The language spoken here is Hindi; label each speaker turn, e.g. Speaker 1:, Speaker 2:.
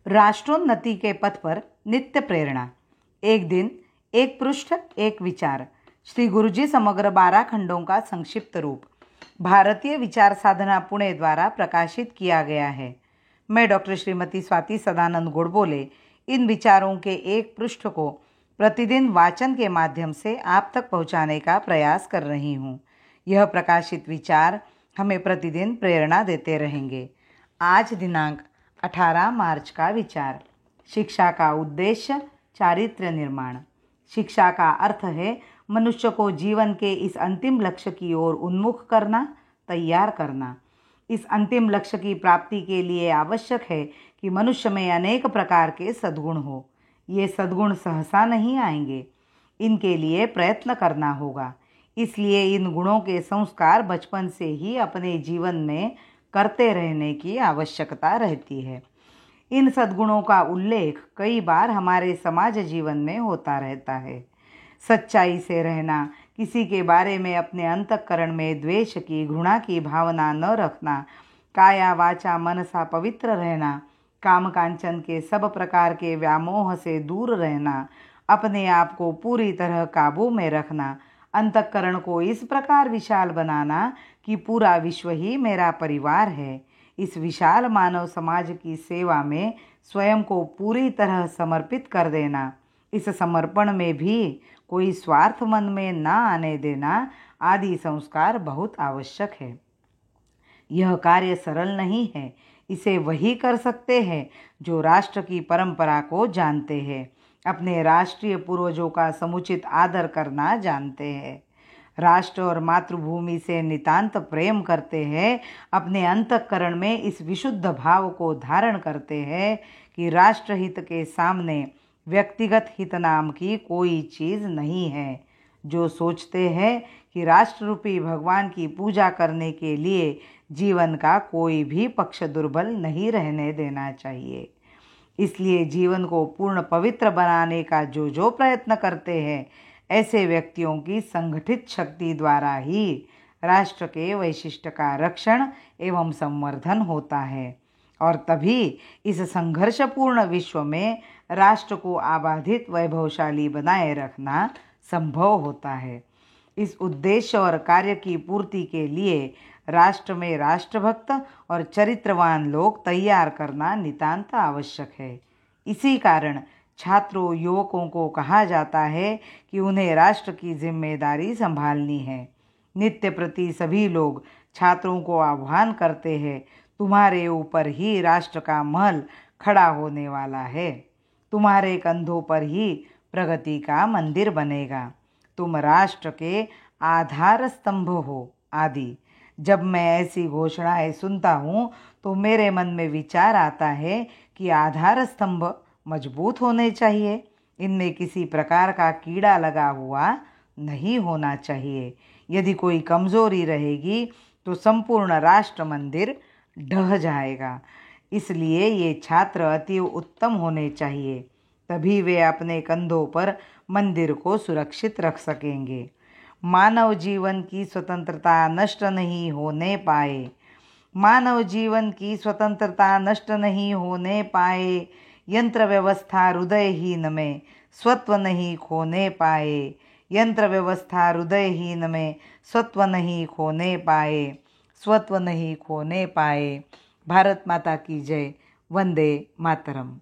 Speaker 1: राष्ट्रोन्नति के पथ पर नित्य प्रेरणा। एक दिन, एक पृष्ठ, एक विचार। श्री गुरुजी समग्र 12 खंडों का संक्षिप्त रूप भारतीय विचार साधना पुणे द्वारा प्रकाशित किया गया है। मैं डॉक्टर श्रीमती स्वाति सदानंद गोडबोले इन विचारों के एक पृष्ठ को प्रतिदिन वाचन के माध्यम से आप तक पहुंचाने का प्रयास कर रही हूं। यह प्रकाशित विचार हमें प्रतिदिन प्रेरणा देते रहेंगे। आज दिनांक 18 मार्च का विचार। शिक्षा का उद्देश्य चारित्र्य निर्माण। शिक्षा का अर्थ है मनुष्य को जीवन के इस अंतिम लक्ष्य की ओर उन्मुख करना, तैयार करना। इस अंतिम लक्ष्य की प्राप्ति के लिए आवश्यक है कि मनुष्य में अनेक प्रकार के सद्गुण हो। ये सद्गुण सहसा नहीं आएंगे, इनके लिए प्रयत्न करना होगा। इसलिए इन गुणों के संस्कार बचपन से ही अपने जीवन में करते रहने की आवश्यकता रहती है। इन सद्गुणों का उल्लेख कई बार हमारे समाज जीवन में होता रहता है। सच्चाई से रहना, किसी के बारे में अपने अंतःकरण में द्वेष की, घृणा की भावना न रखना, काया वाचा मनसा पवित्र रहना, काम कांचन के सब प्रकार के व्यामोह से दूर रहना, अपने आप को पूरी तरह काबू में रखना, अंतःकरण को इस प्रकार विशाल बनाना कि पूरा विश्व ही मेरा परिवार है। इस विशाल मानव समाज की सेवा में स्वयं को पूरी तरह समर्पित कर देना, इस समर्पण में भी कोई स्वार्थ मन में न आने देना आदि संस्कार बहुत आवश्यक है। यह कार्य सरल नहीं है। इसे वही कर सकते हैं जो राष्ट्र की परंपरा को जानते हैं, अपने राष्ट्रीय पूर्वजों का समुचित आदर करना जानते हैं, राष्ट्र और मातृभूमि से नितांत प्रेम करते हैं, अपने अंतःकरण में इस विशुद्ध भाव को धारण करते हैं कि राष्ट्रहित के सामने व्यक्तिगत हित नाम की कोई चीज़ नहीं है, जो सोचते हैं कि राष्ट्र रूपी भगवान की पूजा करने के लिए जीवन का कोई भी पक्ष दुर्बल नहीं रहने देना चाहिए। इसलिए जीवन को पूर्ण पवित्र बनाने का जो प्रयत्न करते हैं, ऐसे व्यक्तियों की संगठित शक्ति द्वारा ही राष्ट्र के वैशिष्ट्य का रक्षण एवं संवर्धन होता है, और तभी इस संघर्षपूर्ण विश्व में राष्ट्र को आबाधित वैभवशाली बनाए रखना संभव होता है। इस उद्देश्य और कार्य की पूर्ति के लिए राष्ट्र में राष्ट्रभक्त और चरित्रवान लोग तैयार करना नितांत आवश्यक है। इसी कारण छात्रों, युवकों को कहा जाता है कि उन्हें राष्ट्र की जिम्मेदारी संभालनी है। नित्य प्रति सभी लोग छात्रों को आह्वान करते हैं, तुम्हारे ऊपर ही राष्ट्र का महल खड़ा होने वाला है, तुम्हारे कंधों पर ही प्रगति का मंदिर बनेगा, तुम राष्ट्र के आधार स्तंभ हो आदि। जब मैं ऐसी घोषणाएं सुनता हूँ तो मेरे मन में विचार आता है कि आधार स्तंभ मजबूत होने चाहिए, इनमें किसी प्रकार का कीड़ा लगा हुआ नहीं होना चाहिए। यदि कोई कमजोरी रहेगी तो संपूर्ण राष्ट्र मंदिर ढह जाएगा। इसलिए ये छात्र अति उत्तम होने चाहिए, तभी वे अपने कंधों पर मंदिर को सुरक्षित रख सकेंगे। मानव जीवन की स्वतंत्रता नष्ट नहीं होने पाए, मानव जीवन की स्वतंत्रता नष्ट नहीं होने पाए, यंत्र व्यवस्था हृदयहीन में स्वत्व नहीं खोने पाए, यंत्र व्यवस्था हृदयहीन में स्वत्व नहीं खोने पाए, स्वत्व नहीं खोने पाए। भारत माता की जय। वंदे मातरम।